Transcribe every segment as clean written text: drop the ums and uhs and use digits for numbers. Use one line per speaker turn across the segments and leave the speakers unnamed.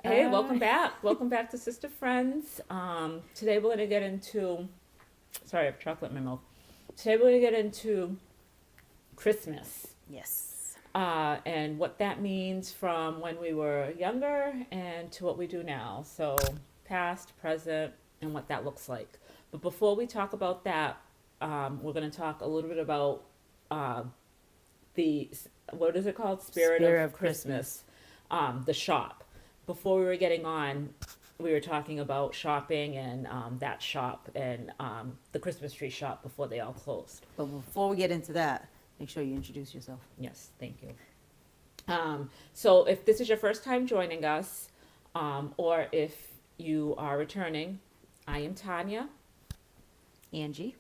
Hey, welcome back. Welcome back to Sister Friends. Today we're going to get into, sorry, I have chocolate in my mouth. Today we're going to get into Christmas
Yes.
and what that means from when we were younger and to what we do now. So, past, present, and what that looks like. But before we talk about that, we're going to talk a little bit about uh, the, what is it called? Spirit
Spirit
of
of Christmas.
Christmas, the shop. Before we were getting on, we were talking about shopping and that shop and the Christmas tree shop before they all closed.
But before we get into that, make sure you introduce yourself.
Yes, thank you. So if this is your first time joining us, or if you are returning, I am Tanya,
Angie.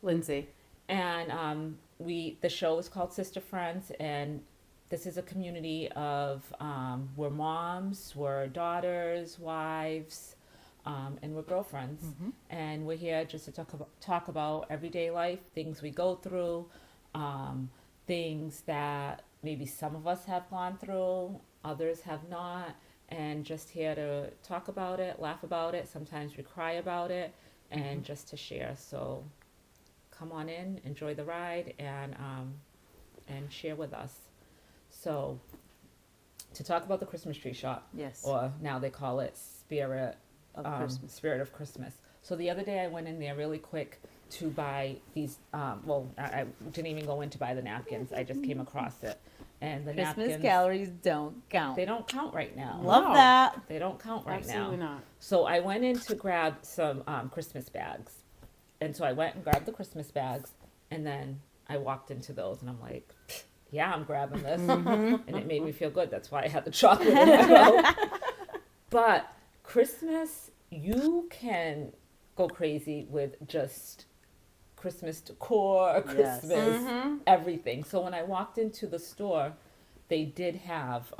Lindsay.
and the show is called Sister Friends, and this is a community of we're moms, we're daughters, wives, and we're girlfriends, and we're here just to talk about everyday life, things we go through, things that maybe some of us have gone through, others have not, and just here to talk about it, laugh about it. Sometimes we cry about it, and just to share. So come on in, enjoy the ride, and share with us. So, to talk about the Christmas tree shop,
Yes.
or now they call it
Of Christmas.
Spirit of Christmas. So the other day I went in there really quick to buy these. I didn't even go in to buy the napkins. I just came across it, and the
Christmas
napkins
calories don't count.
they don't count right now.
Love
No.
that.
They don't count right
Absolutely
now.
not.
So I went in to grab some Christmas bags, and so I went and grabbed the Christmas bags, and then I walked into those, and I'm like, yeah, I'm grabbing this, and it made me feel good. That's why I had the chocolate in my mouth. But Christmas, you can go crazy with just Christmas decor,
Yes.
Christmas everything. So when I walked into the store, they did have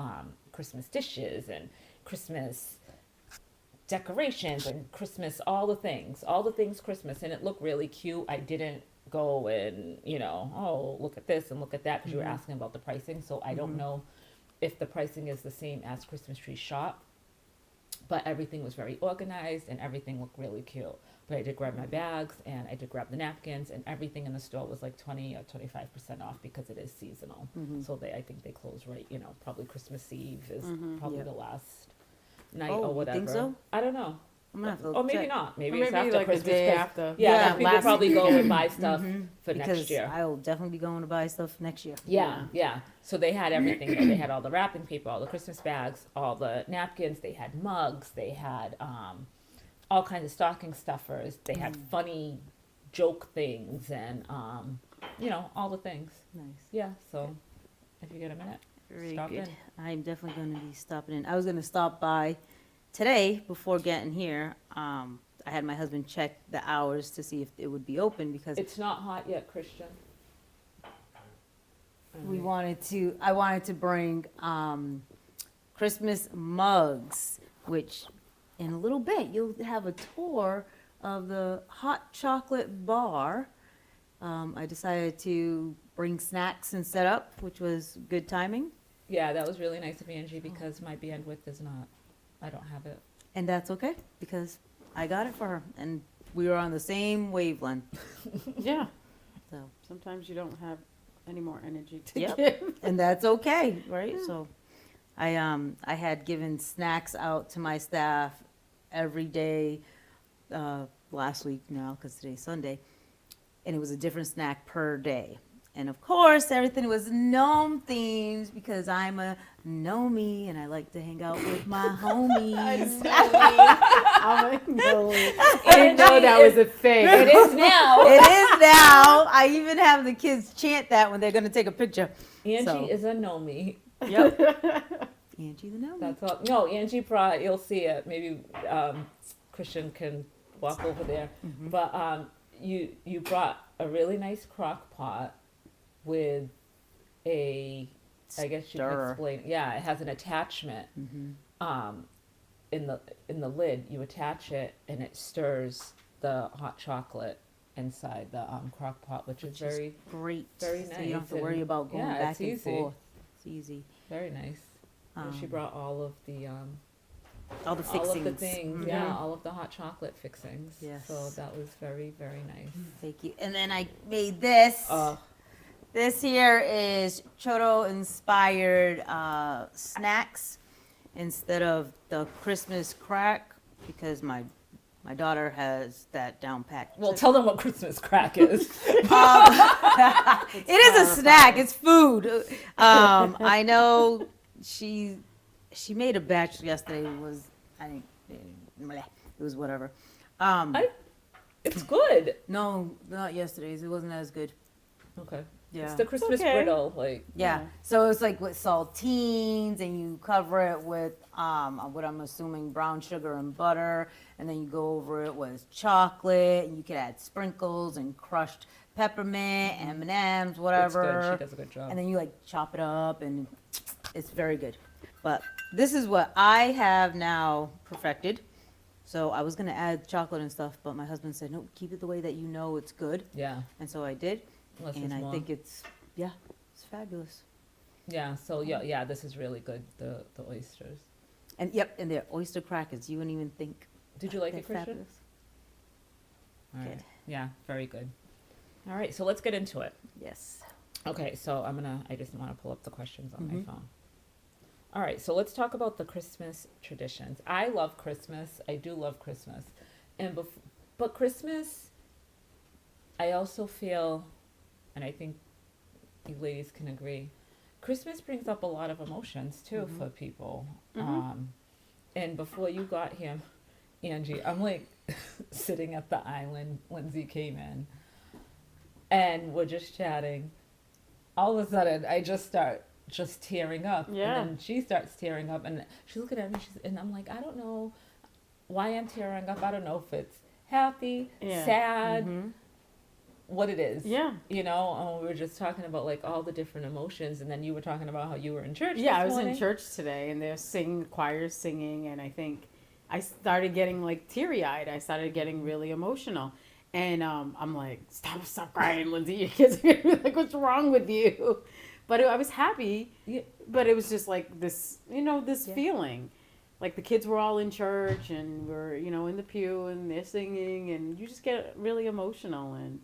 Christmas dishes and Christmas decorations and Christmas, all the things Christmas, and it looked really cute. I didn't go and, oh, look at this and look at that, because you were asking about the pricing. So I don't know if the pricing is the same as Christmas tree shop, but everything was very organized and everything looked really cute. But I did grab my bags and I did grab the napkins, and everything in the store was like 20 or 25% off because it is seasonal. So I think they close right, probably Christmas Eve is probably
Yep.
the last night
Oh,
or
you
whatever.
think so?
I don't know.
I'm gonna have to
Or maybe
check.
not. Maybe
Or
it's
maybe
after
like the
Christmas.
day
'Cause-
after.
Yeah,
Yeah,
people
last
probably go
weekend.
and buy stuff for
Because
next year.
I will definitely be going to buy stuff next year.
Yeah. So they had everything there. They had all the wrapping paper, all the Christmas bags, all the napkins. They had mugs. They had all kinds of stocking stuffers. They had funny joke things and all the things.
Nice.
Yeah. So if you get a minute,
Very
stop
good.
in.
I'm definitely going to be stopping in. I was going to stop by today before getting here. I had my husband check the hours to see if it would be open because
It's not hot yet, Christian.
I wanted to bring Christmas mugs, which in a little bit you'll have a tour of the hot chocolate bar. I decided to bring snacks and set up, which was good timing,
Yeah, that was really nice of Angie because my bandwidth is not. I don't have it.
and that's okay because I got it for her, and we were on the same wavelength.
Yeah.
So,
Sometimes you don't have any more energy to
Yep.
give.
and that's okay, right? So, I had given snacks out to my staff every day last week now because today's Sunday, and it was a different snack per day. And of course, everything was gnome themes because I'm a gnomie and I like to hang out with my homies.
I didn't know that was a thing.
It is now.
It is now. I even have the kids chant that when they're going to take a picture.
Angie
So-
is a nomie.
Yep. Angie the gnome.
That's all. No, Angie brought. You'll see it. Maybe Christian can walk over there. But you brought a really nice crock pot with a. I guess you can
Stirrer.
explain. Yeah, it has an attachment. In the lid, you attach it, and it stirs the hot chocolate inside the crock pot, which is very
Great.
very
So you don't have to
nice
worry
and-
about going
yeah,
back
it's
and
easy.
forth. It's easy.
very nice. And she
Um,
brought all of the
All the
all of the
fixings.
things, yeah, all of the hot chocolate fixings.
Yes.
So that was very, very nice.
Thank you. And then I made this.
Oh,
This here is Choto inspired snacks instead of the Christmas crack because my daughter has that down pat.
well, tell them what Christmas crack is.
It is a snack. It's food. I know she made a batch yesterday. It was I think it was whatever.
It's good.
No, not yesterday's. It wasn't as good.
Okay.
Yeah.
It's the Christmas
okay.
griddle, like.
Yeah. So it's like with saltines, and you cover it with what I'm assuming brown sugar and butter, and then you go over it with chocolate, and you can add sprinkles and crushed peppermint, M&Ms, whatever.
It's good. She does a good job.
And then you like chop it up, and it's very good. But this is what I have now perfected. So I was gonna add chocolate and stuff, but my husband said, no, keep it the way that you know it's good.
Yeah.
And so I did,
Less
and
is
I
more.
think it's fabulous.
Yeah. So yeah, this is really good. The oysters.
And yep, and they're oyster crackers. You wouldn't even think.
Did you like
they're
it, Christian?
fabulous.
All right.
Good.
Yeah. Very good. All right. So let's get into it.
Yes.
Okay. So I just want to pull up the questions on my
Mhm.
phone. All right. So let's talk about the Christmas traditions. I love Christmas. I do love Christmas, but Christmas, I also feel, and I think you ladies can agree, Christmas brings up a lot of emotions too for people. And before you got here, Angie, I'm like sitting at the island. Lindsay came in, and we're just chatting. All of a sudden, I just start just tearing up,
Yeah.
and then she starts tearing up, and she's looking at me. And I'm like, I don't know why I'm tearing up. I don't know if it's happy,
Yeah.
sad,
Mm-hmm.
what it is.
Yeah.
You know, and we were just talking about like all the different emotions, and then you were talking about how you were in church.
Yeah,
this
I was
morning.
in church today, and they're singing, choirs singing, and I think I started getting like teary eyed. I started getting really emotional, and I'm like, stop crying, Lindsay. Your kids are gonna be like, what's wrong with you? But I was happy.
Yeah.
But it was just like this, this
Yeah.
feeling, like the kids were all in church, and we're in the pew, and they're singing, and you just get really emotional, and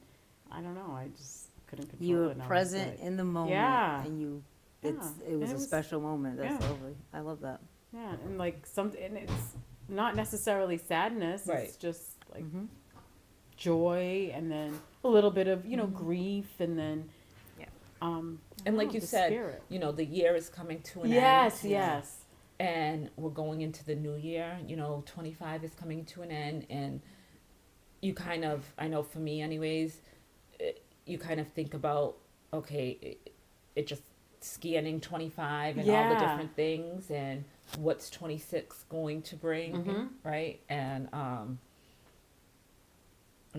I don't know, I just couldn't control
You
it.
were
and I was
present
like-
in the moment,
Yeah.
and it
And
was
it
a
was-
special moment. That's
yeah.
lovely. I love that.
Yeah, and like and it's not necessarily sadness.
Right.
It's just like
Mm-hmm.
joy, and then a little bit of grief, and then
Yeah.
I
And
don't
like
know,
you
the
said,
spirit.
the year is coming to an end.
Yes, yes,
And we're going into the new year. 25 is coming to an end, and you kind of, I know for me anyways, you kind of think about, okay, it just scanning 25 and all the
Yeah.
different things, and what's 26 going to bring,
Mhm.
right? And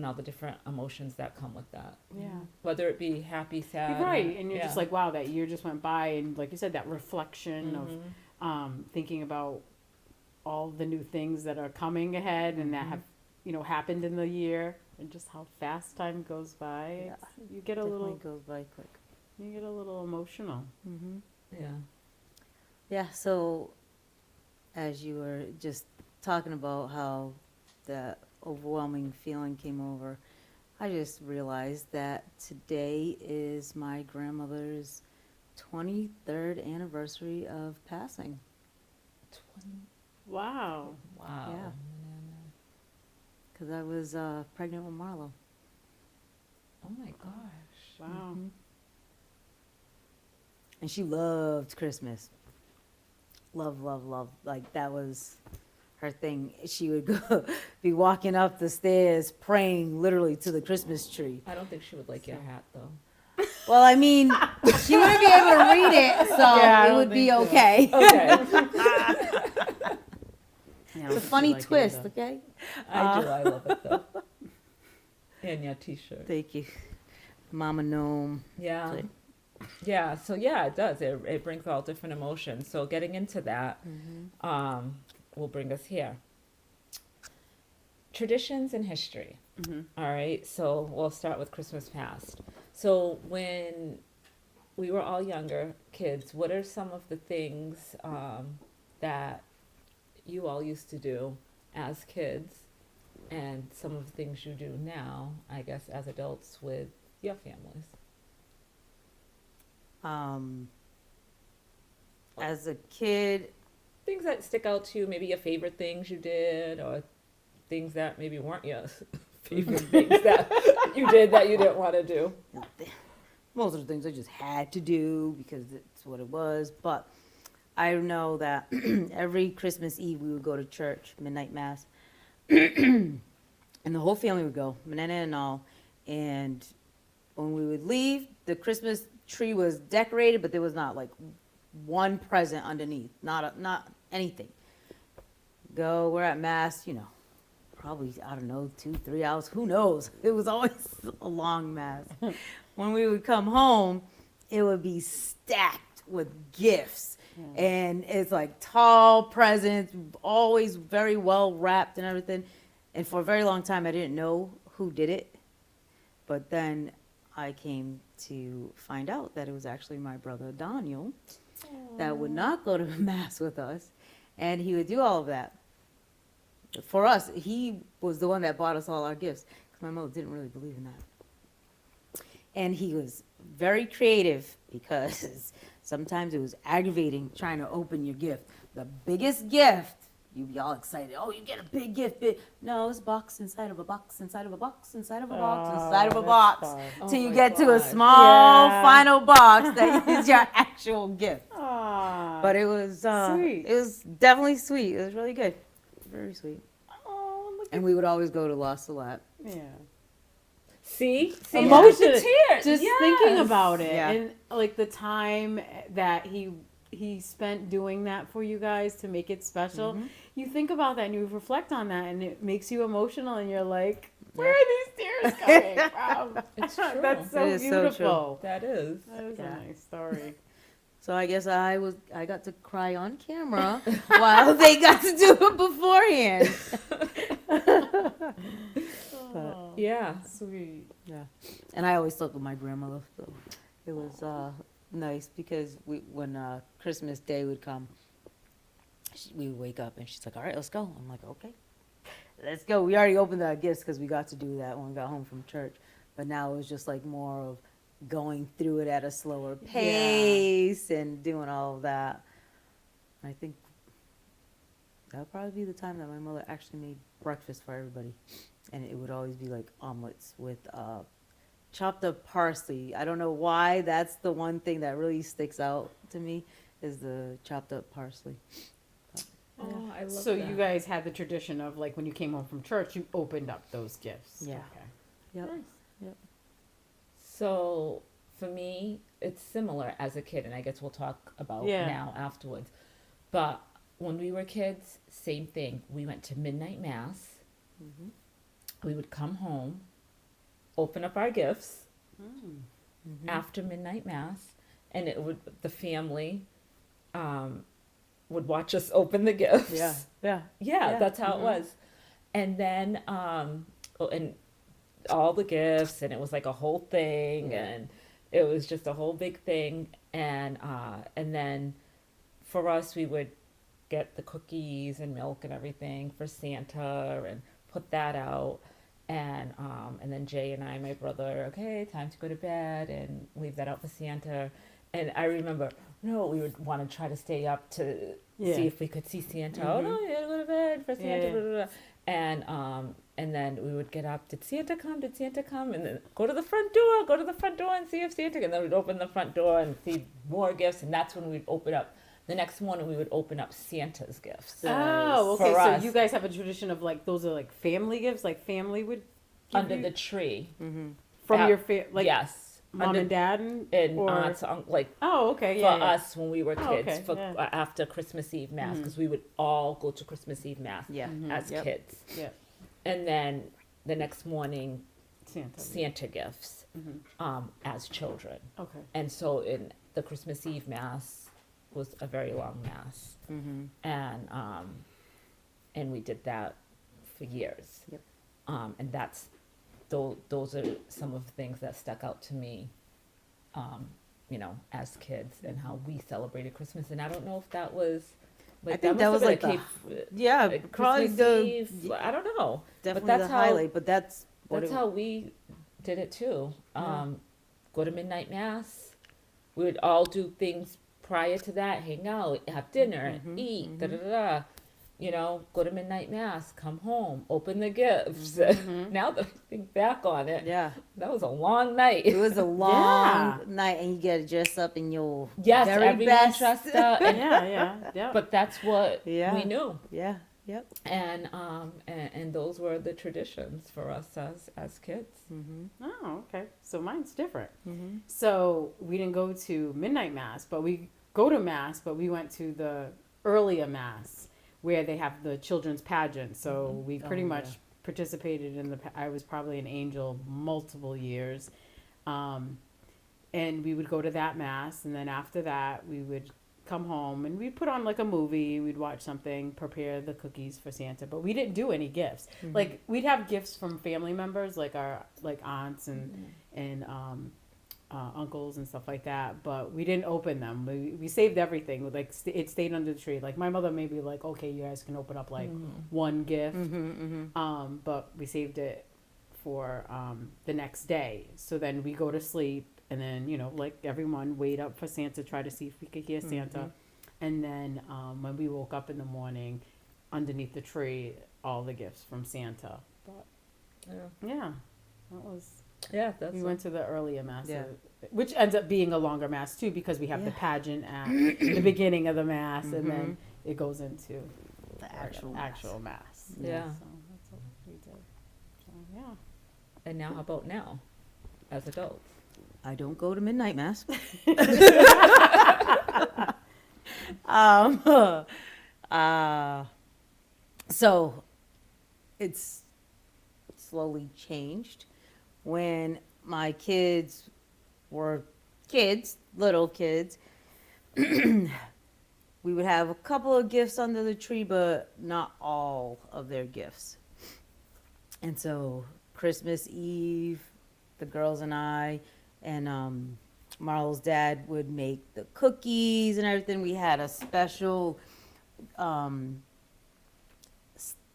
all the different emotions that come with that,
yeah.
whether it be happy, sad,
You're right, and you're
yeah.
just like, wow, that year just went by, and like you said, that reflection
Mhm.
of thinking about all the new things that are coming ahead and that have happened in the year, and just how fast time goes by.
Yeah.
You get a
Definitely
little,
goes by quick.
you get a little emotional.
Mm-hmm.
Yeah.
Yeah. So, as you were just talking about how the overwhelming feeling came over, I just realized that today is my grandmother's 23rd anniversary of passing.
20,
Wow.
wow.
Yeah. Because I was pregnant with Marlo.
Oh my gosh.
Wow.
Mhm. And she loved Christmas. Love, love, love. Like that was her thing. She would go, be walking up the stairs praying literally to the Christmas tree.
I don't think she would like your hat though.
Well, I mean, she wouldn't be able to read it, so
Yeah, I
it
don't
would be
think so.
okay.
Okay.
Yeah,
It's a
she
funny
liked it
twist,
either.
okay?
I do. I love it though. And your T-shirt.
Thank you. Mama Gnome.
Yeah.
Good.
Yeah. So yeah, it does. It brings all different emotions. So getting into that, will bring us here. Traditions and history.
Mhm.
All right. So we'll start with Christmas past. So when we were all younger kids, what are some of the things that you all used to do as kids and some of the things you do now, I guess, as adults with your families.
As a kid,
Things that stick out to you, maybe your favorite things you did, or things that maybe weren't your favorite things that you did that you didn't want to do.
most of the things I just had to do because it's what it was. But I know that every Christmas Eve we would go to church, midnight mass, and the whole family would go, Manana and all. And when we would leave, the Christmas tree was decorated, but there was not like one present underneath, not anything. Go, we're at mass, probably, I don't know, 2, 3 hours, who knows? It was always a long mass. When we would come home, it would be stacked with gifts. And it's like tall presents, always very well wrapped and everything. And for a very long time, I didn't know who did it. But then I came to find out that it was actually my brother Daniel that would not go to mass with us. And he would do all of that. For us, he was the one that bought us all our gifts. 'Cause my mother didn't really believe in that. And he was very creative because sometimes it was aggravating trying to open your gift. The biggest gift, you'd be all excited. Oh, you get a big gift. No, it's a box inside of a box inside of a box inside of a box inside of a box.
Oh
Till you
my
get to a
God.
small
Yeah.
final box that is your actual gift.
Aw.
But it was
Sweet.
it was definitely sweet. It was really good. Very sweet.
Oh, look
And we would always go to La Salette.
at yeah.
See,
Emotion.
look at the tears.
Just
Yes.
thinking about it
Yeah.
and like the time that he spent doing that for you guys to make it special.
Mhm.
You think about that and you reflect on that and it makes you emotional and you're like, where are these tears coming from?
It's true.
That's so
It is so true.
beautiful.
That is.
That is
Yeah.
a nice story.
So I guess I got to cry on camera while they got to do it beforehand.
Oh,
Yeah.
sweet.
Yeah. And I always slept with my grandmother, so it was nice because when Christmas Day would come, we would wake up and she's like, "All right, let's go." I'm like, "Okay, let's go." We already opened our gifts because we got to do that when we got home from church, but now it was just like more of going through it at a slower pace and doing all of that. I think that would probably be the time that my mother actually made breakfast for everybody, and it would always be like omelets with chopped up parsley. I don't know why that's the one thing that really sticks out to me is the chopped up parsley.
Oh, I love
So
that.
you guys had the tradition of like when you came home from church, you opened up those gifts.
Yeah.
Okay.
Yep.
Nice.
So for me, it's similar as a kid, and I guess we'll talk about
Yeah.
now afterwards. But when we were kids, same thing. We went to midnight mass.
Mhm.
We would come home, open up our gifts
Mhm.
after midnight mass, and it would the family would watch us open the gifts.
Yeah.
Yeah,
Yeah.
that's how it
Mhm.
was. And then, and all the gifts, and it was like a whole thing,
Yeah.
and it was just a whole big thing. And then for us, we would get the cookies and milk and everything for Santa and put that out. And then Jay and I, my brother, okay, time to go to bed and leave that out for Santa. And I remember, no, we would want to try to stay up to
Yeah.
see if we could see Santa. Oh no, you gotta go to bed for Santa.
Yeah.
Blah, blah, blah. And then we would get up. Did Santa come? Did Santa come? And then go to the front door. Go to the front door and see if Santa. And then we'd open the front door and see more gifts. And that's when we'd open up. The next morning we would open up Santa's gifts.
Oh, okay.
For
So
us.
you guys have a tradition of like those are like family gifts, like family would give
Under
you
the tree.
Mhm.
from
Yeah.
your like
Yes.
mom
Under-
and dad
And
or
aunts, like
oh, okay,
for
yeah, yeah.
us when we were
Oh,
kids,
okay,
for
yeah.
after Christmas Eve mass,
Mhm.
because we would all go to Christmas Eve mass
Yeah.
Mhm.
as
Yep.
kids.
Yeah.
And then the next morning,
Santa.
Santa gifts
Mhm.
as children.
Okay.
And so in the Christmas Eve mass was a very long mass,
Mhm.
and we did that for years.
Yep.
And that's those are some of the things that stuck out to me, as kids and how we celebrated Christmas. And I don't know if that was Like
think
that
that
must
was
have been
like
a
probably
Christmas
the
Eve. I don't know.
definitely
that's
the
how
highlight. But that's what
that's
it.
how we did it too.
Yeah.
Go to midnight mass. We would all do things prior to that, hang out, have dinner, eat, da da da da. You know, go to midnight mass, come home, open the gifts. Now that I think back on it,
Yeah.
that was a long night.
It was a long
Yeah.
night, and you got to dress up in your
Yes,
very
everyone
best.
dressed up, and
Yeah.
but that's what
Yeah.
we knew,
Yeah. Yep.
and those were the traditions for us as kids.
Oh, okay. So mine's different. So we didn't go to midnight mass, but we go to mass, but we went to the earlier mass where they have the children's pageant. So we pretty
Oh,
much
yeah.
participated in I was probably an angel multiple years. Um, and we would go to that mass, and then after that we would come home and we'd put on like a movie, we'd watch something, prepare the cookies for Santa, but we didn't do any gifts. Like we'd have gifts from family members, like our like aunts and uncles and stuff like that, but we didn't open them. We saved everything. Like it stayed under the tree. Like my mother may be like, okay, you guys can open up like one gift, but we saved it for the next day. So then we go to sleep, and then like everyone, wait up for Santa, try to see if we could hear Santa, and then when we woke up in the morning, underneath the tree, all the gifts from Santa. But yeah, that was.
Yeah, that's
We went to the earlier mass,
Yeah.
which ends up being a longer mass too, because we have the pageant at the beginning of the mass, and then it goes into
The actual
mass.
Yeah.
So that's what we did. So yeah.
And now, how about now, as adults?
I don't go to midnight mass. So it's slowly changed. When my kids were kids, little kids, we would have a couple of gifts under the tree, but not all of their gifts. And so Christmas Eve, the girls and I, and Marlo's dad would make the cookies and everything. We had a special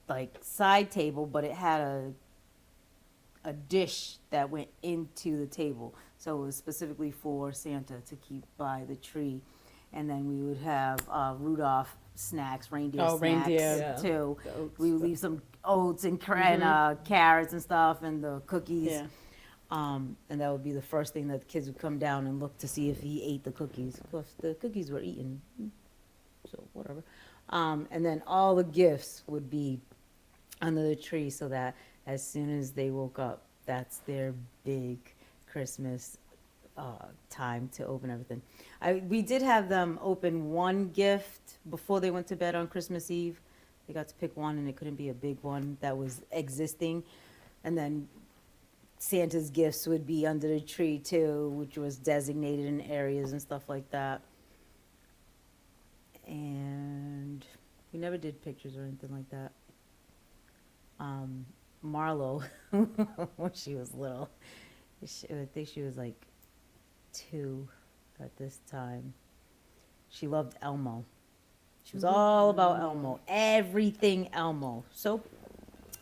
like side table, but it had a dish that went into the table, so it was specifically for Santa to keep by the tree. And then we would have Rudolph snacks, reindeer snacks
reindeer.
Yeah.
too.
The oats
We would
stuff.
leave some oats and carrots and stuff, and the cookies.
Yeah.
And that would be the first thing that the kids would come down and look to see if he ate the cookies. Of course, the cookies were eaten, so whatever. And then all the gifts would be under the tree, so that as soon as they woke up, that's their big Christmas time to open everything. We did have them open one gift before they went to bed on Christmas Eve. They got to pick one, and it couldn't be a big one that was existing. And then Santa's gifts would be under the tree too, which was designated in areas and stuff like that. And we never did pictures or anything like that. Marlo, when she was little, I think she was like 2 at this time. She loved Elmo. She was all about Elmo, everything Elmo. So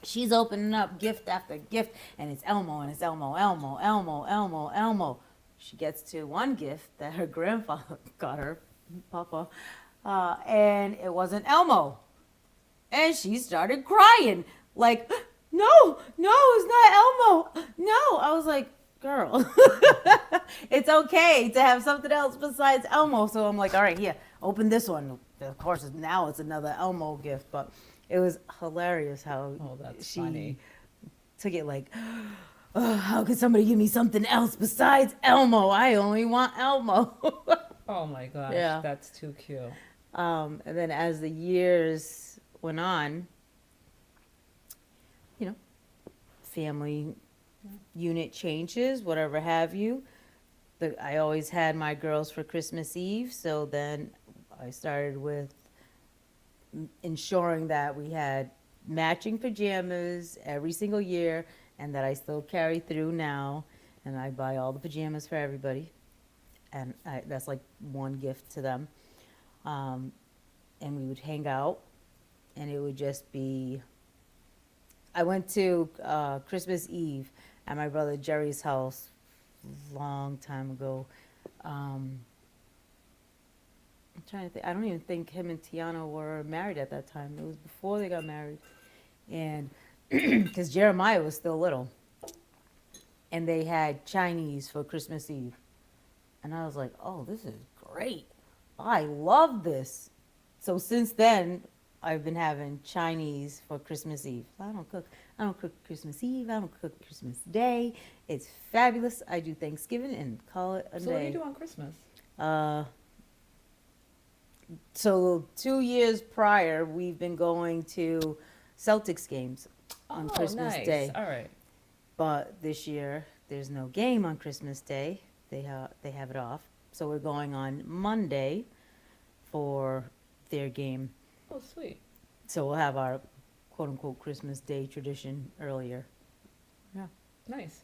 she's opening up gift after gift, and it's Elmo, and it's Elmo, Elmo, Elmo, Elmo, Elmo. She gets to one gift that her grandfather got her, Papa, and it wasn't Elmo. And she started crying, like, no, it's not Elmo. No. I was like, girl, it's okay to have something else besides Elmo. So I'm like, all right, here, open this one. Of course, now it's another Elmo gift, but it was hilarious how
that's
she
funny.
took it like, oh, how could somebody give me something else besides Elmo? I only want Elmo.
Oh my gosh,
Yeah.
that's too cute.
And then as the years went on, family unit changes, whatever have you. I always had my girls for Christmas Eve, so then I started with ensuring that we had matching pajamas every single year, and that I still carry through now, and I buy all the pajamas for everybody, and that's like one gift to them. and we would hang out, and it would just be. I went to Christmas Eve at my brother Jerry's house long time ago. Um, I'm trying to think. I don't even think him and Tiana were married at that time. It was before they got married, and because Jeremiah was still little, and they had Chinese for Christmas Eve, and I was like, "Oh, this is great! I love this." So since then, I've been having Chinese for Christmas Eve. I don't cook. I don't cook Christmas Eve. I don't cook Christmas Day. It's fabulous. I do Thanksgiving and call it a
So what do
day.
you do on Christmas?
So 2 years prior, we've been going to Celtics games on Christmas
nice.
Day.
All right.
But this year, there's no game on Christmas Day. They have it off. So we're going on Monday for their game.
Oh, sweet.
So we'll have our quote unquote Christmas Day tradition earlier.
Nice.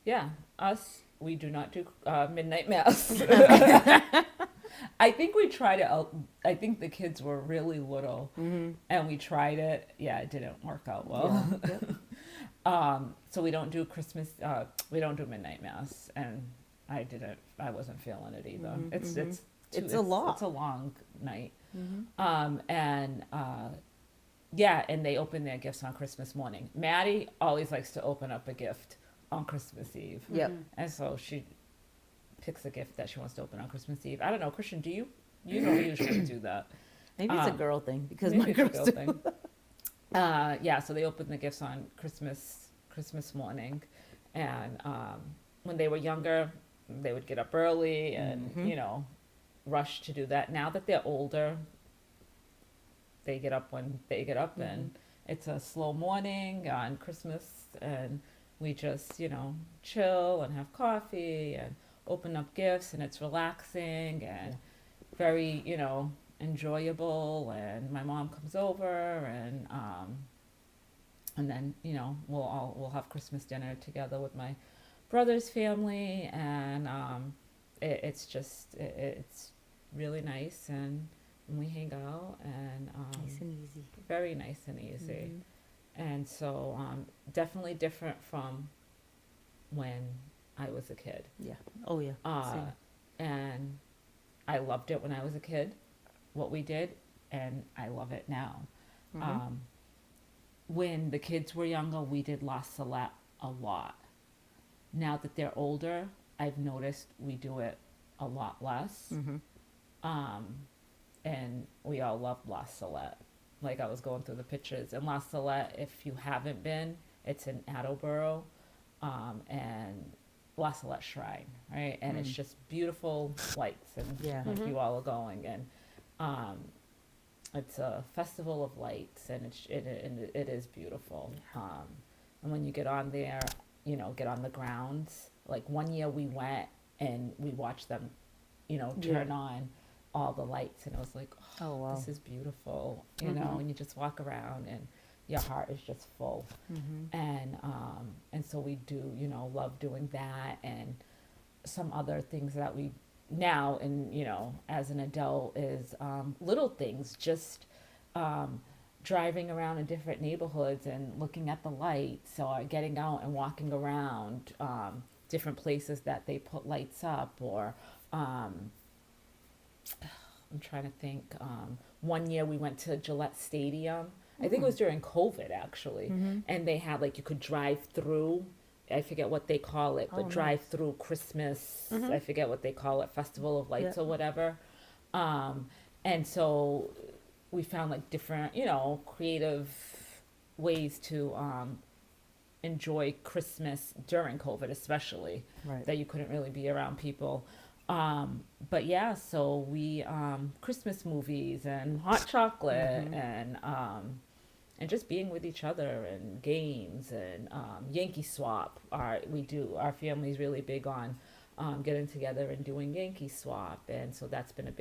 Yeah, us, we do not do midnight mass. I think we tried it out. I think the kids were really little, and we tried it. Yeah, it didn't work out well.
Yeah, yep.
So we don't do Christmas. We don't do midnight mass, and I wasn't feeling it either. It's
a lot.
It's a long night.
Mm-hmm.
Yeah, and they open their gifts on Christmas morning. Maddie always likes to open up a gift on Christmas Eve.
Yep.
And so she picks a gift that she wants to open on Christmas Eve. I don't know, Christian, do you? You don't usually do that.
Maybe it's a girl thing because
Maybe
my
it's a
girls
girl
do.
thing. Yeah, so they open the gifts on Christmas morning. And when they were younger, they would get up early and, rush to do that. Now that they're older, they get up when they get up, and it's a slow morning on Christmas, and we just, chill and have coffee and open up gifts, and it's relaxing and very, enjoyable. And my mom comes over, and then, we'll have Christmas dinner together with my brother's family, and it's really nice, and we hang out, and
Nice and easy.
very nice and easy. And so definitely different from when I was a kid.
Yeah. Oh yeah. Same.
And I loved it when I was a kid, what we did, and I love it now. When the kids were younger, we did La Salette a lot. Now that they're older, I've noticed we do it a lot less. And we all love La Salette. Like, I was going through the pictures. And La Salette, if you haven't been, it's in Attleboro, and La Salette Shrine, right? And it's just beautiful lights, and like you all are going. And it's a festival of lights, and it is beautiful. And when you get on there, get on the grounds. Like, one year we went and we watched them, turn on all the lights, and it was like,
Oh wow.
this is beautiful, and you just walk around and your heart is just full. And so we do, love doing that, and some other things that we now, and as an adult, is little things, just driving around in different neighborhoods and looking at the lights, or getting out and walking around different places that they put lights up, or I'm trying to think. One year we went to Gillette Stadium. I think it was during COVID, actually. And they had, like, you could drive through. I forget what they call it, but drive through Christmas. I forget what they call it, Festival of Lights or whatever. And so we found, like, different, creative ways to enjoy Christmas during COVID, especially.
Right.
That you couldn't really be around people. But yeah, so we Christmas movies and hot chocolate and just being with each other, and games, and Yankee swap. Our family's really big on getting together and doing Yankee swap, and so that's been a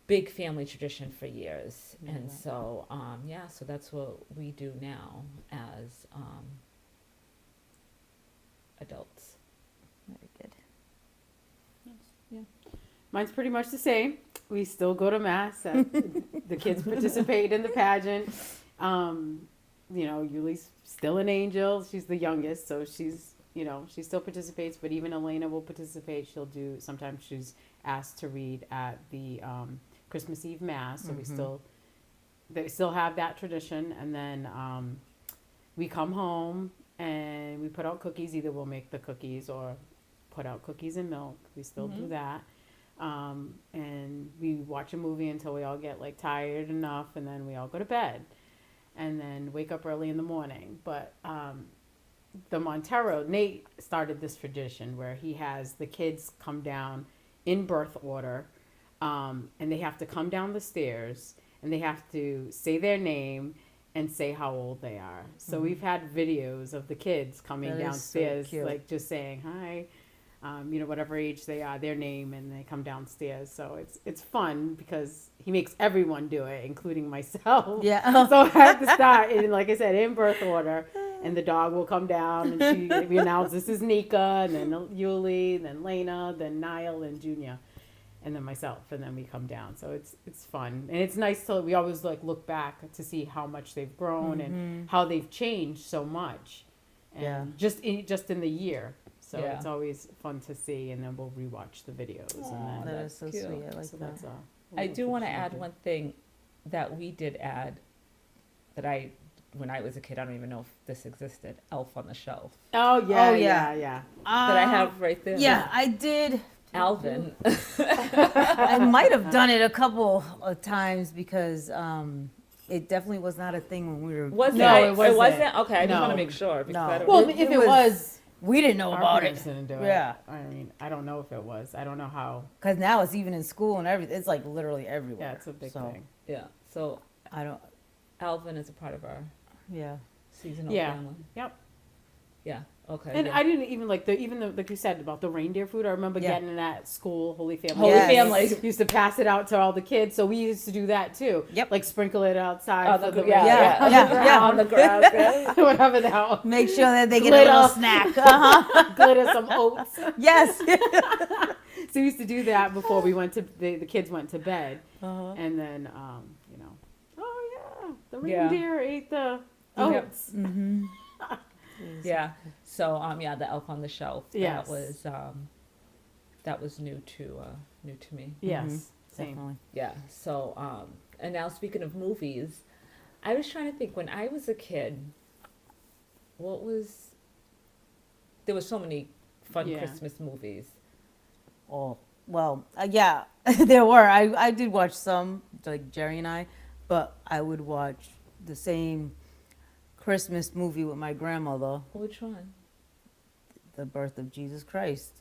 big family tradition for years. And so so that's what we do now as adults.
Very good.
Mine's pretty much the same. We still go to mass. The kids participate in the pageant. Yuli's still an angel. She's the youngest, so she still participates. But even Elena will participate. Sometimes she's asked to read at the Christmas Eve mass. So they still have that tradition. And then we come home and we put out cookies. Either we'll make the cookies or put out cookies and milk. We still do that. And we watch a movie until we all get like tired enough, and then we all go to bed, and then wake up early in the morning. But the Montero, Nate started this tradition where he has the kids come down in birth order, and they have to come down the stairs, and they have to say their name and say how old they are. So we've had videos of the kids coming downstairs, like just saying hi. Whatever age they are, their name, and they come downstairs. So it's fun because he makes everyone do it, including myself.
Yeah.
So I have to start, and like I said, in birth order, and the dog will come down, and we announce this is Nika, and then Yuli, then Lena, then Niall, and Junior, and then myself, and then we come down. So it's fun, and it's nice we always like look back to see how much they've grown and how they've changed so much, and just in the year. So it's always fun to see, and then we'll rewatch the videos.
Aw,
That is so
cute.
sweet. I like
So
that.
that's
I do want to add one thing that we did add that when I was a kid, I don't even know if this existed. Elf on the Shelf
Oh yeah,
Oh,
yeah,
yeah.
yeah.
that I have right there.
Yeah, I did.
Alvin.
I might have done it a couple of times because it definitely was not a thing when we were.
Was
No,
it?
it wasn't.
It wasn't. Okay, I just
No.
want to make sure because
No.
I don't.
Well,
It-
if
it
it
was-
was,
We didn't know
our
about
parents
it
didn't do it.
Yeah.
I mean, I don't know if it was. I don't know how.
because now it's even in school and everything. It's like literally everywhere.
Yeah, it's a big
So,
thing.
Yeah. So
I don't.
Alvin is a part of our
Yeah.
seasonal
Yeah.
family.
Yep.
Yeah. Okay.
And
yeah.
I didn't even like like you said about the reindeer food. I remember
Yeah.
getting it at school, Holy Family.
Holy
Yes.
Family.
Used to pass it out to all the kids, so we used to do that too.
Yep.
Like sprinkle it outside
On
for
the,
the
yeah,
yeah,
yeah,
yeah.
on the ground. Yeah.
whatever that was.
Make sure that they get
Glitter.
a little snack. Uh-huh.
Glitter some oats.
Yes.
So we used to do that before we went to the kids went to bed,
Uh-huh.
and then oh yeah, the
Yeah.
reindeer ate the
Yep.
oats.
Mm-hmm.
Yeah. So the Elf on the Shelf.
Yes.
That was new to me.
Yes, same.
Definitely.
Yeah. So and now speaking of movies, I was trying to think when I was a kid, there were so many fun
Yeah.
Christmas movies.
Oh, well, yeah, there were. I did watch some, like Jerry and I, but I would watch the same Christmas movie with my grandmother,
Which one?
The Birth of Jesus Christ.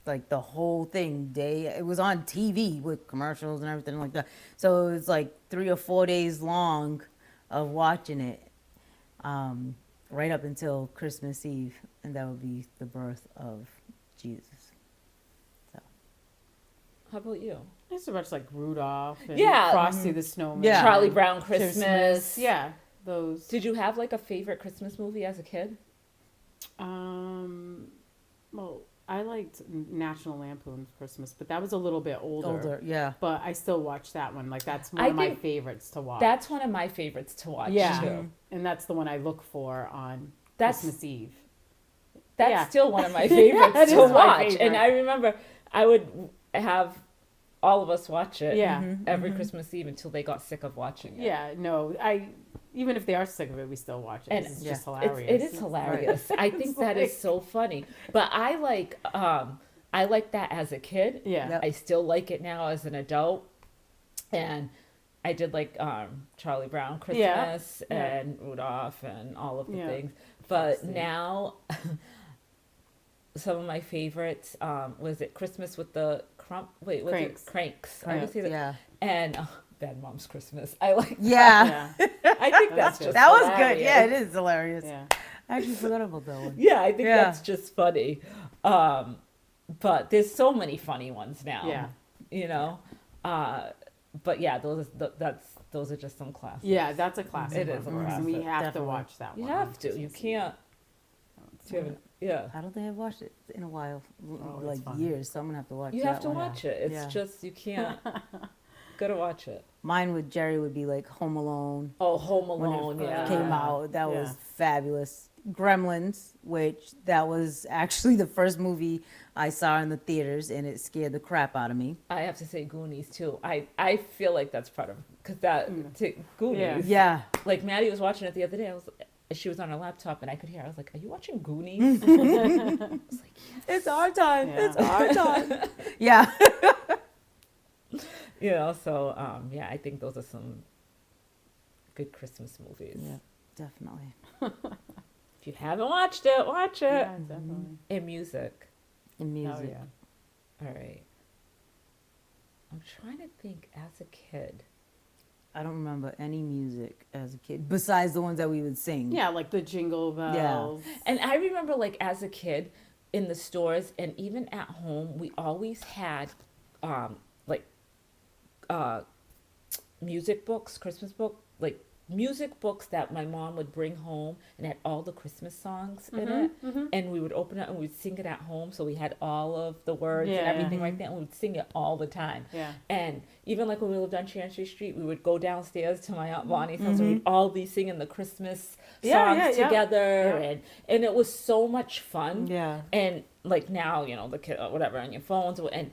Like the whole thing, it was on TV with commercials and everything like that. So it was like 3 or 4 days long of watching it, right up until Christmas Eve, and that would be the birth of Jesus.
How about you?
I used to watch like Rudolph and
Yeah.
Frosty the Snowman.
Yeah.
Charlie Brown Christmas.
Yeah, those.
Did you have like a favorite Christmas movie as a kid?
Well, I liked National Lampoon's Christmas, but that was a little bit older.
Yeah.
But I still watch that one. Like that's one
I
of my
think
favorites to watch.
That's one of my favorites to watch
Yeah.
too.
And that's the one I look for on
That's
Christmas Eve.
that's
Yeah.
still one of my favorites
That
to
is my
watch.
favorite.
And I remember I would have all of us watch it
Yeah.
every Christmas Eve until they got sick of watching it.
Yeah, no, even if they are sick of it, we still watch it.
And
It's
Yeah.
just hilarious.
It is hilarious. I think that is so funny. But I like that as a kid.
Yeah.
Yep.
I still like it now as an adult. And I did like Charlie Brown Christmas
Yeah.
and Rudolph and all of the
Yeah.
things. But
Frosty.
now some of my favorites was it Christmas with the
Cranks.
Cranks. I would say that.
Yeah.
And Bad Mom's Christmas. I like
Yeah.
Yeah.
I think
That's
that's
good.
just
That was
hilarious.
good. Yeah, it is hilarious.
Yeah.
I actually forgot about that one.
Yeah, I think
Yeah.
that's just funny. But there's so many funny ones now.
Yeah.
You know? But yeah, those are just some classics.
Yeah, that's a classic.
It
one
is a
for us, and we
classic,
have
definitely.
to watch that
You
one.
have to. You can't. Do you have yeah.
I don't think I've watched it in a while,
Oh, it's
like
fun.
years. So I'm gonna have to watch.
You
that
have to
one.
watch it. It's
Yeah.
just you can't. Gotta watch it.
Mine with Jerry would be like Home Alone.
Oh, Home
When it
Alone.
first
Yeah.
came out, that was
Yeah.
fabulous. Gremlins, which that was actually the first movie I saw in the theaters, and it scared the crap out of me.
I have to say Goonies too. I feel like that's part of because that Goonies.
Yeah,
Like Maddie was watching it the other day. She was on her laptop and I could hear. I was like, "Are you watching Goonies?" I was like,
it's our time.
Yeah.
It's our time. Yeah.
you know. So yeah, I think those are some good Christmas movies.
Yeah, definitely.
If you haven't watched it, watch it.
Yeah, definitely.
And music.
In music.
Oh yeah.
All right. I'm trying to think as a kid.
I don't remember any music as a kid besides the ones that we would sing.
Yeah, like the Jingle Bells.
And I remember like as a kid in the stores and even at home, we always had like music books, Christmas book, like music books that my mom would bring home and had all the Christmas songs in it. And we would open it and we'd sing it at home. So we had all of the words and
Yeah.
everything like that. And we would sing it all the time.
Yeah.
And even like when we lived on Chancery Street, we would go downstairs to my Aunt Bonnie's house and we'd all be singing the Christmas songs together. And it was so much fun.
Yeah.
And like now, you know, the kid, whatever, on your phones. And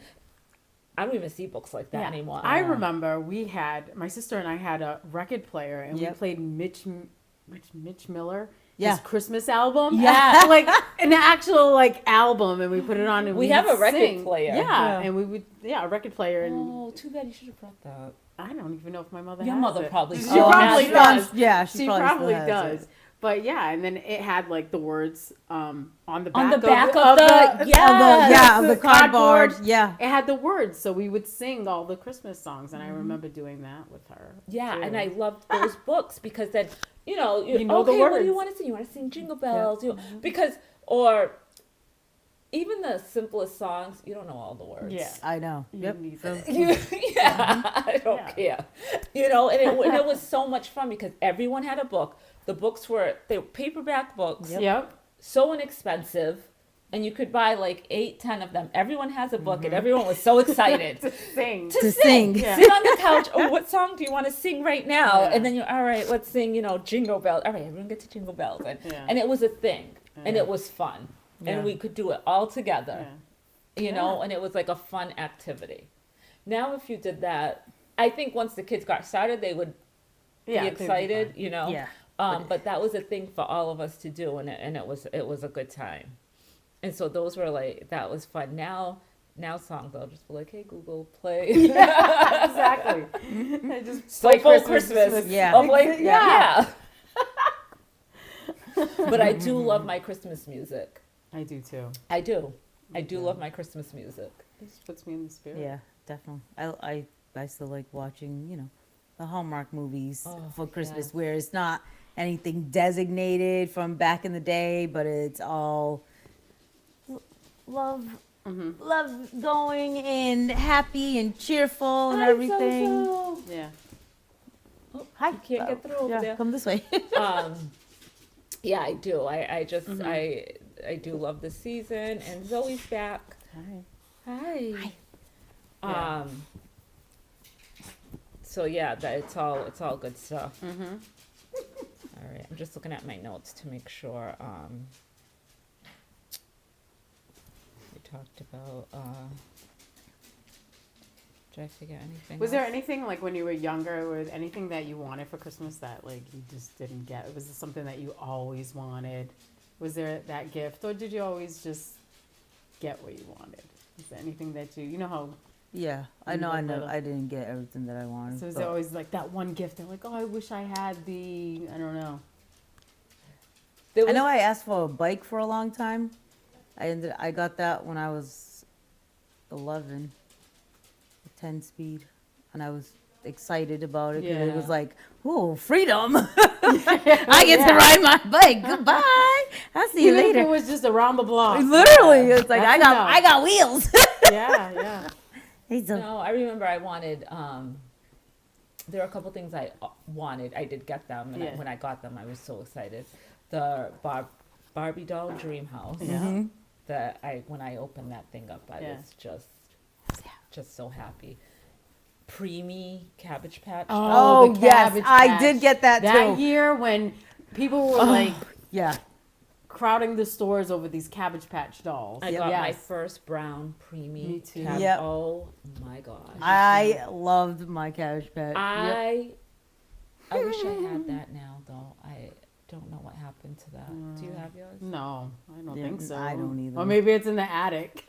I don't even see books like that anymore.
I remember my sister and I had a record player and
Yep.
we played Mitch Miller.
Yeah.
His Christmas album.
Yeah.
Like an actual like album, and we put it on and
We
we'd
have a record
sing.
player.
Yeah,
Yeah.
and we would a record player, and
Oh, too bad you should have brought that.
I don't even know if my mother
Your
has
mother
it.
probably
She
still
probably
has
does.
Yeah,
She
probably
probably
still has
does.
it.
But yeah, and then it had like the words on the back
On the back
of
of the yes!
Of the cardboard. Yeah.
It had the words, so we would sing all the Christmas songs, and I remember doing that with her.
Yeah,
too.
and I loved those books because then, you know
You know the
okay, what do you
words.
want to sing? You want to sing Jingle Bells? Because, or even the simplest songs, you don't know all the words.
Yeah.
I know.
You
Yep.
need them.
Yeah, I don't care. You know, and it was so much fun because everyone had a book. The books were paperback books,
Yep.
so inexpensive, and you could buy like 8, 10 of them. Everyone has a book, and everyone was so excited
To sing.
To sing.
Yeah.
sit on the couch. Oh, what song do you want to sing right now?
Yeah.
And then you're all right. Let's sing. You know, Jingle Bells. All right, everyone get to Jingle Bells, and it was a thing, and it was fun,
Yeah.
and we could do it all together.
Yeah.
You know, and it was like a fun activity. Now, if you did that, I think once the kids got started, they would
Yeah,
be
they'd be
excited.
fine.
You know,
Yeah.
but that was a thing for all of us to do, and it was a good time. And so those were like that was fun. Now songs I'll just be like, hey Google, play
Exactly. I just
Slowpoke
play
Christmas.
Yeah.
I'm like,
Yeah.
But I do love my Christmas music.
I do too.
I do. I do
Yeah.
love my Christmas music.
This puts me in the spirit.
Yeah, definitely. I still like watching, the Hallmark movies
Oh,
for Christmas
yes.
where it's not anything designated from back in the day, but it's all love, love going and happy and cheerful and everything.
So.
Yeah.
Oh,
Hi.
you can't get through over
Yeah,
there.
come this way.
Yeah, I do. I just I do love the season, and Zoe's back. Hi.
Yeah.
So yeah, it's all good stuff.
Mm-hmm.
All right, I'm just looking at my notes to make sure. We talked about. Did I forget anything?
Was there
else?
anything like when you were younger, was anything that you wanted for Christmas that like you just didn't get? Was it something that you always wanted? Was there that gift, or did you always just get what you wanted? Is there anything that you know how?
Yeah, I
You
know.
were little.
I didn't get everything that I wanted.
So is
but-
there always like that one gift? They're like, oh, I wish I had the I don't know.
There
I
was-
know I asked for a bike for a long time. I got that when I was 11, a 10-speed, and I was excited about it because it was
Yeah.
like, "Ooh, freedom! I get to ride my bike. Goodbye. I'll see you
Even if
later."
it was just around the block.
Literally, it's like
That's enough.
I got wheels.
Yeah.
It's a-
No, I remember I wanted. There were a couple things I wanted. I did get them, and
Yeah.
when I got them, I was so excited. The Barbie doll dream house.
Yeah.
That when I opened that thing up, I
Yeah.
was just so happy. Preemie Cabbage Patch.
Oh,
the
yes,
Cabbage
I
Patch.
did get that
That
too.
year when people were like
Yeah.
crowding the stores over these Cabbage Patch dolls.
I got my
Yes.
first brown preemie.
Me too.
Yep.
Oh my gosh.
I loved my Cabbage Patch.
I wish I had that now though. I don't know what happened to that. Do you have yours?
No, I don't
Yeah,
think so.
I don't either.
Or maybe it's in the attic.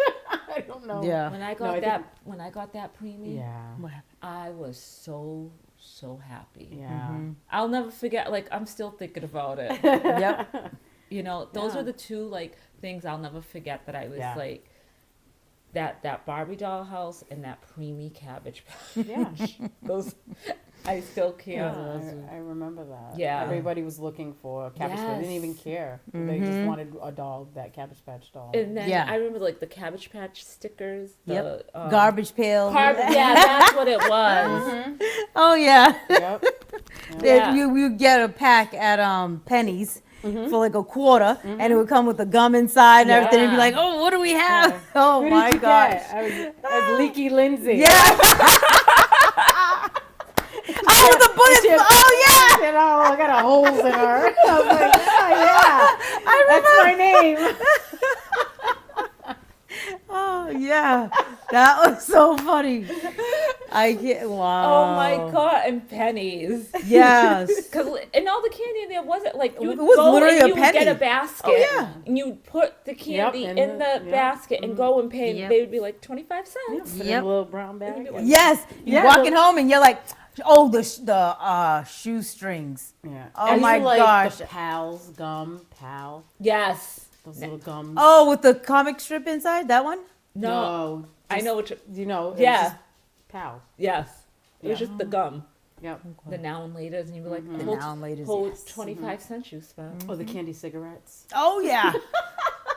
I don't know.
Yeah.
When I
No,
got
I
that
think-
when I got that preemie,
Yeah.
What happened?
I was so happy.
Yeah.
I'll never forget, like I'm still thinking about it.
Yep.
You know, those
Yeah.
are the two like things I'll never forget that I was
Yeah.
like that Barbie doll house and that preemie Cabbage Patch.
Yeah.
Those I still
Yeah,
can't.
I remember that.
Yeah.
Everybody was looking for Cabbage Patch. They didn't even
Yes.
care. They just wanted a doll, that Cabbage Patch doll.
And then
Yeah.
I remember like the Cabbage Patch stickers. The,
Yep.
um,
Garbage pail.
Yeah, that's what it was.
Oh yeah.
Yep.
Yeah.
You get a pack at Penny's for like a quarter, and it would come with the gum inside and everything. And be
Yeah.
like, oh, what do we have?
Yeah.
Oh
Who
my
did you
gosh.
get? I was Leaky Lindsay.
Yeah. Oh, the bullets. Oh yeah.
You know, I got a holes in her. I was like, yeah, that's my name.
Oh yeah. That was so funny. I get wow.
Oh my god, and pennies.
Yes.
Because and all the candy in there wasn't like you would
It was
go
literally
and
a
you would get
penny.
a basket.
Oh, yeah.
And you'd put the candy
and
in the
yeah.
basket and go and pay.
Yep.
They would be like 25 cents.
Put in
Yep.
a little brown bag.
Yep.
Yes. You're
Yeah.
walking home and you're like, oh, the shoestrings.
Yeah.
Oh
I used
my
to like
gosh.
The Pals gum, Pal.
Yes.
Those little gums.
Oh, with the comic strip inside, that one?
No. I
just-
know what you.
You know. It's
Yeah.
just Pal.
Yes. It was
Yeah.
just the gum.
Yep.
The now and laters, and you'd be like,
The
whole,
now and laters,
whole
yes.
25 cents you spent.
Oh, the candy cigarettes.
Oh yeah.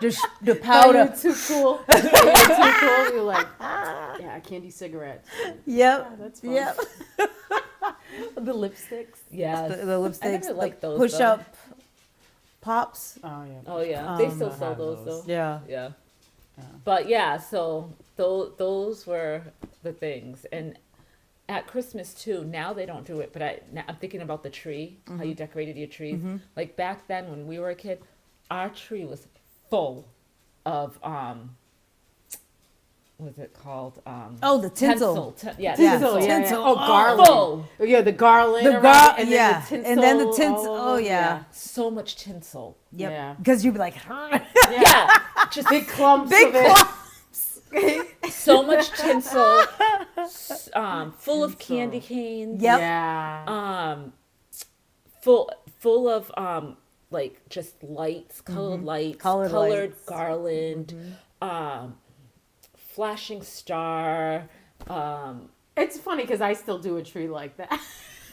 the
Oh,
powder.
you're too cool. You're too cool. You're like, yeah, candy cigarettes.
Yep.
Yeah, that's fun.
Yep.
The lipsticks.
Yes.
The lipsticks,
never liked
the
those,
push
though.
up pops.
Oh yeah.
Oh yeah, they still
I
sell
have
those
those.
though.
Yeah.
Yeah.
Yeah.
But yeah, so those were the things. And at Christmas too, now they don't do it, but I'm thinking about the tree, how you decorated your trees. Like back then when we were a kid, our tree was full of what was it called?
Oh, the tinsel.
Yeah,
Yeah.
tinsel.
Yeah, yeah.
Tinsel.
Oh,
Oh.
garland.
Full.
Oh, yeah, the garland.
The
around
gar-
it, and
yeah.
then the tinsel.
And then the tinsel.
all
Oh,
over.
yeah.
So much tinsel.
Yep.
Yeah.
Because you'd be like,
Yeah. Just
Big clumps
big
of it.
clump.
so much tinsel. Full of candy canes.
Yep.
Yeah.
Full of like just lights, colored lights,
Colored
colored
lights.
garland, flashing star.
It's funny because I still do a tree like that.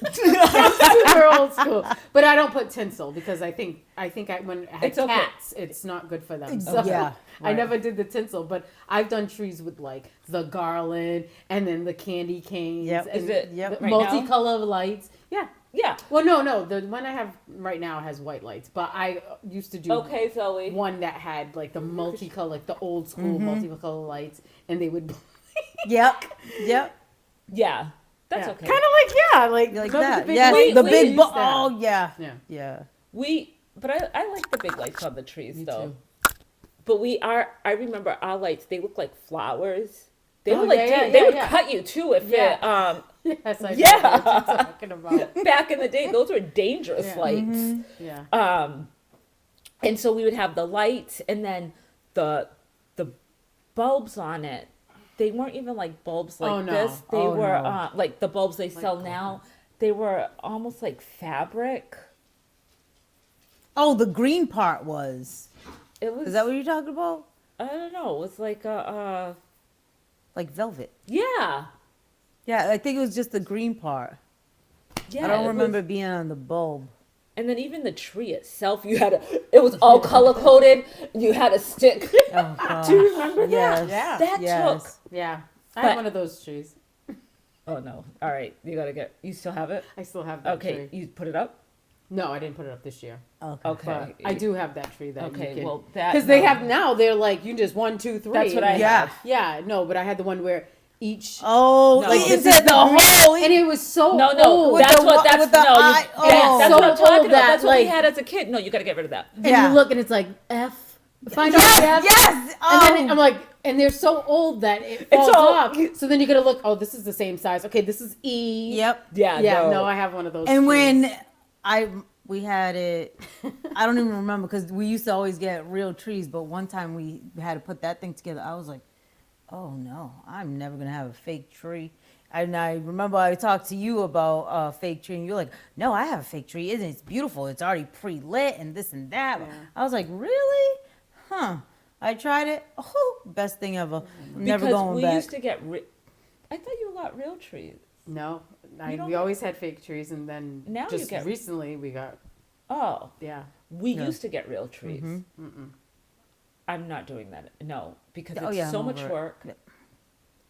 I'm super old school, but I don't put tinsel because I think when I had
It's okay.
cats, it's not good for them. So
Yeah,
I
right.
never did the tinsel, but I've done trees with like the garland and then the candy canes
Yep.
and
Is it
Yep.
right now?
multicolored lights. Yeah.
Yeah.
Well, no, the one I have right now has white lights, but I used to do
Okay, Zoe.
one that had like the multicolor, like the old school multicolor lights, and they would.
Yep. Yep.
Yeah, that's okay.
Kind of like
Like
go to
that.
The big
Yes.
lights,
The
we
big.
use that.
Oh, yeah.
Yeah.
Yeah.
But I like the big lights on the trees
Me
though.
too.
But I remember our lights. They look like flowers. They
Oh,
were like
yeah,
they
yeah,
would
yeah.
cut you too if
Yeah.
it
Yes, I
Yeah.
know what you're talking about.
back in the day those were dangerous
Yeah.
lights.
Yeah.
And so we would have the lights and then the bulbs on it. They weren't even like bulbs like
Oh, no.
this. They
Oh,
were
no.
like the bulbs they sell now. They were almost like fabric.
Oh, the green part was.
It was.
Is that what you're talking about?
I don't know. It was like
Like velvet.
yeah.
Yeah, I think it was just the green part.
Yeah.
I don't
it
remember
was-
being on the bulb.
and then even the tree itself, it was all color coded. You had a stick.
Oh, God.
Do you remember
Yes.
Yeah.
that? That
Yes.
took.
Yeah. I
But-
have one of those trees.
Oh no! All right, you still have it.
I still have that
Okay,
tree.
you put it up.
No, I didn't put it up this year.
Okay.
Okay.
But I do have that tree that
Okay,
you can.
well, that-
because they
no.
have now. They're like you just 1, 2, 3.
That's what I
Yeah.
have.
Yeah, no, but I had the one where each.
Oh,
No.
like
This
into the hole.
And it was so
No,
old.
that's
the
what
wa-
that's
with the
no.
eye-
Yeah,
oh.
that's
So
what I'm talking
old
about.
that,
That's what we
like-
had as a kid. No, you got to get rid of that.
And
Yeah.
you look and it's like F. Find out
Yes,
the F.
yes.
And then I'm like, and they're so old that it falls
all-
off. So then you gotta look. Oh, this is the same size. Okay, this is E.
Yep.
Yeah,
Yeah. No, I have one of those.
And
trees.
when we had it, I don't even remember because we used to always get real trees, but one time we had to put that thing together. I was like, oh no, I'm never gonna have a fake tree. And I remember I talked to you about a fake tree, and you're like, no, I have a fake tree. Isn't it? It's beautiful. It's already pre-lit and this and that.
Yeah.
I was like, really? Huh. I tried it. Oh, best thing ever. Never
because
going
we
back.
used to get. I thought you got real trees.
No,
You don't
we always had fake trees, and then
Now you
just
get-
recently we got
Oh,
yeah.
we
Yeah.
used to get real trees.
Mhm.
Mm-mm.
I'm not doing that. No, because
Oh,
it's
yeah,
so
I'm
much
over it.
work.
Yeah.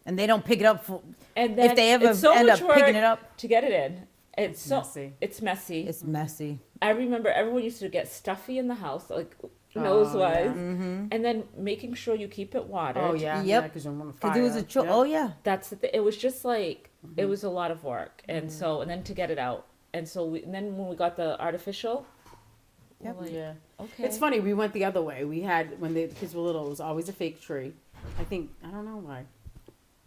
And they don't pick it up for,
And then
if they ever
it's so
end up
much
picking
work
it up.
to get it in. It's so
Messy.
it's messy.
It's messy.
I remember everyone used to get stuffy in the house, like nose
Oh,
wise,
yeah.
Mm-hmm.
and then making sure you keep it watered.
Oh yeah.
Yep.
Yeah, because you want to fire.
Because it was a
Yep.
oh yeah.
That's the thing. It was just like it
Mm-hmm.
was a lot of work, and so and then to get it out, and so and then when we got the artificial,
Yep.
we're like,
Yeah.
okay,
It's funny. We went the other way. We had when the kids were little, it was always a fake tree. I think I don't know why.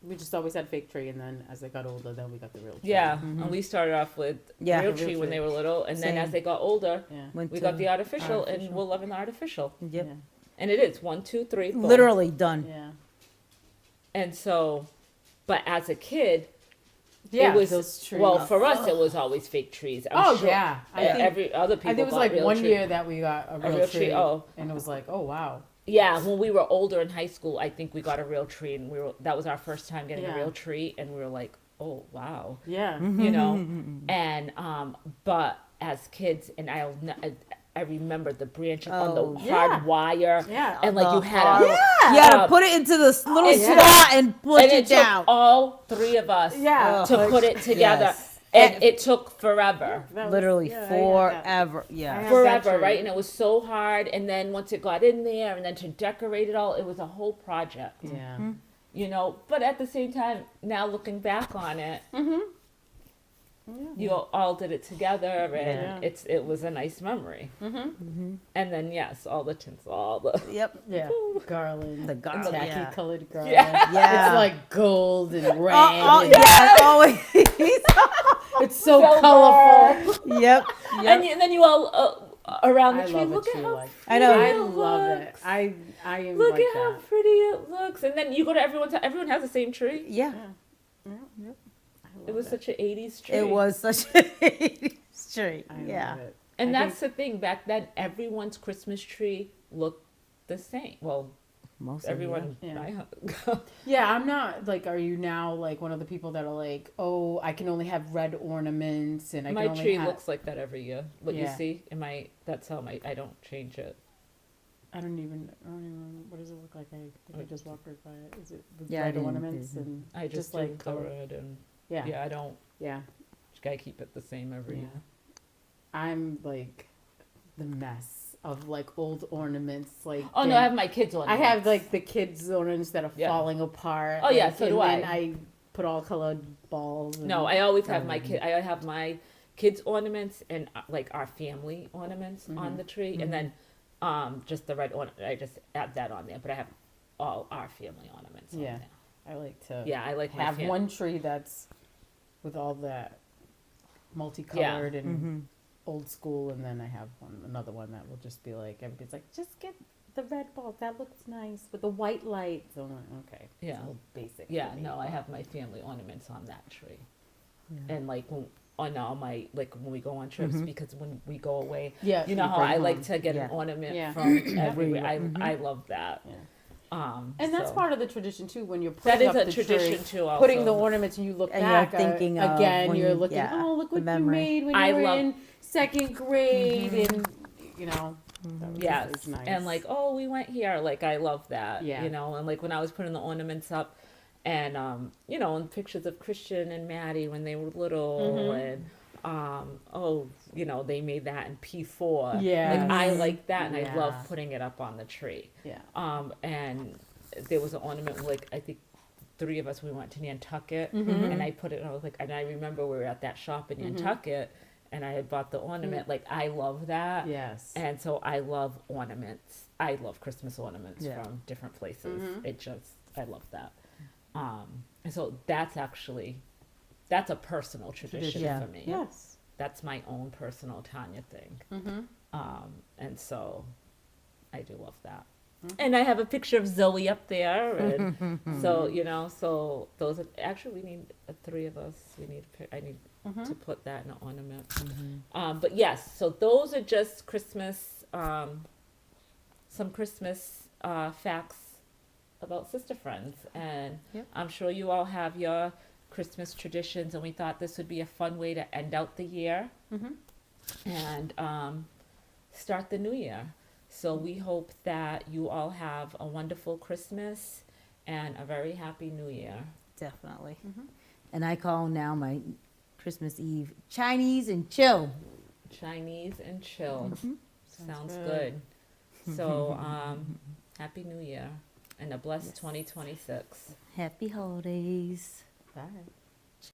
We just always had fake tree, and then as they got older, then we got the real tree.
Yeah, and we started off with
Yeah.
real
The
tree
real
when
tree.
they were little, and then
Same.
as they got older,
Yeah.
Went
we
to
got the artificial, and
artificial.
we're loving the artificial.
Yep.
Yeah.
And it is 1, 2, 3, boom.
Literally done.
Yeah.
And so, but as a kid,
Yeah.
it was
those trees.
well for us. It was always fake trees. I'm
Oh
sure
yeah. I think
every other people.
I think it was
got
like
real
one
tree.
year that we got a real,
real tree,
tree.
oh.
And it was like, oh wow.
Yeah, when we were older in high school, I think we got a real tree, and that was our first time getting a
Yeah.
real tree, and we were like, oh wow,
Yeah.
you know. And but as kids, and I remember the branches on
Oh,
the
yeah.
hard wire,
Yeah.
and like
The
you had a
You had to
Um,
put it into the little
and-
slot and push
and
it
it took
down.
all three of us
Yeah.
to
Like,
put it together,
Yes.
and it took forever.
that was-
Literally
yeah, I had that.
forever.
I
Yeah.
had
Forever,
that tree.
right? And it was so hard. And then once it got in there, and then to decorate it all, it was a whole project.
Yeah.
You know, but at the same time, now looking back on it, you all did it together, and
Yeah.
it was a nice memory.
Mm-hmm.
And then yes, all the tinsel, all the
Yep.
Yeah. Garland.
The garland,
Tacky
yeah.
colored garland.
Yeah.
Yeah.
It's like gold and red.
Oh,
and
yeah. Always.
It's so
Silver.
colorful.
Yep.
and then you all around the
I
tree.
love a
Look at
tree
how
like
I know.
I
pretty it
love it.
looks.
I am
Look
like
at how
that.
pretty it looks. And then you go to everyone has the same tree.
Yeah.
I
It
love
was such an 80s tree.
It was such a straight.
I
Yeah.
love it.
And
I
that's the thing. Back then, everyone's Christmas tree looked the same. Well,
Most of
everyone.
Yeah.
I-
Yeah, I'm not like. Are you now like one of the people that are like, oh, I can only have red ornaments and I
my
can only
tree
have.
looks like that every year. What you
Yeah.
see in my. That's how I don't change it.
I don't even. What does it look like? I think I just walked right by it. Is it the
Yeah, I
red
didn't-
ornaments and
I just,
like
do the
color?
red and
Yeah,
yeah. I don't.
yeah.
Gotta keep it the same every
Yeah.
year.
I'm like the mess of like old ornaments. Like
Oh no, I have my kids on.
I have like the kids' ornaments that are
Yeah.
falling apart.
Oh, yeah,
like,
so
and
do I.
then I put all colored balls. And,
No, I always have my kid. I have my kids' ornaments and like our family ornaments on the tree, and then just the red ornament. I just add that on there, but I have all our family ornaments.
Yeah.
On there.
I like to
Yeah, I like my
have
fam-
one tree that's with all that multicolored and
Mm-hmm.
old school, and then I have another one that will just be like everybody's like, just get the red balls. That looks nice with the white lights. So I'm like, okay, it's
Yeah.
a little basic. for
Yeah,
me,
no, I
but-
have my family ornaments on that tree, and like on all my like when we go on trips because when we go away,
Yeah,
you know how
bring
I like
home.
to get
Yeah.
an ornament
Yeah.
from everywhere. I love that.
Yeah.
And
And that's part of the tradition too. When you're
that
putting
is
up
a
the
tradition
tree,
too. Also.
putting the ornaments, and you look
And you're
back
thinking of
again.
when
You're
you-
looking,
yeah,
oh, look
the
what you
memory.
made when
I
you were
love-
in second grade, and you know, that was-
Yes,
it's nice.
and like, oh, we went here. Like, I love that.
Yeah.
You know, and like when I was putting the ornaments up, and you know, and pictures of Christian and Maddie when they were little, and oh, they made that in P4.
Yes.
Like I like that, and I
Yeah.
love putting it up on the tree.
Yeah.
And there was an ornament, like I think three of us, we went to Nantucket,
Mm-hmm.
and I put it, and I was like, and I remember we were at that shop in Nantucket, and I had bought the ornament. Like I love that.
Yes.
And so I love ornaments. I love Christmas ornaments
Yeah.
from different places.
Mm-hmm.
I love that. And so that's a personal tradition
Yeah.
for me.
Yes.
That's my own personal Tanya thing.
Mm-hmm.
And so I do love that. And I have a picture of Zoe up there. And so, so those are, actually we need three of us. I need to put that in an ornament. But yes, so those are just Christmas, some Christmas facts about Sister Friends. And
Yep.
I'm sure you all have your Christmas traditions, and we thought this would be a fun way to end out the year and start the new year. So we hope that you all have a wonderful Christmas and a very happy new year.
Definitely. And I call now my Christmas Eve Chinese and chill.
Chinese and chill. Sounds
good.
good. So happy new year and a blessed 2026.
Happy holidays.
Bye.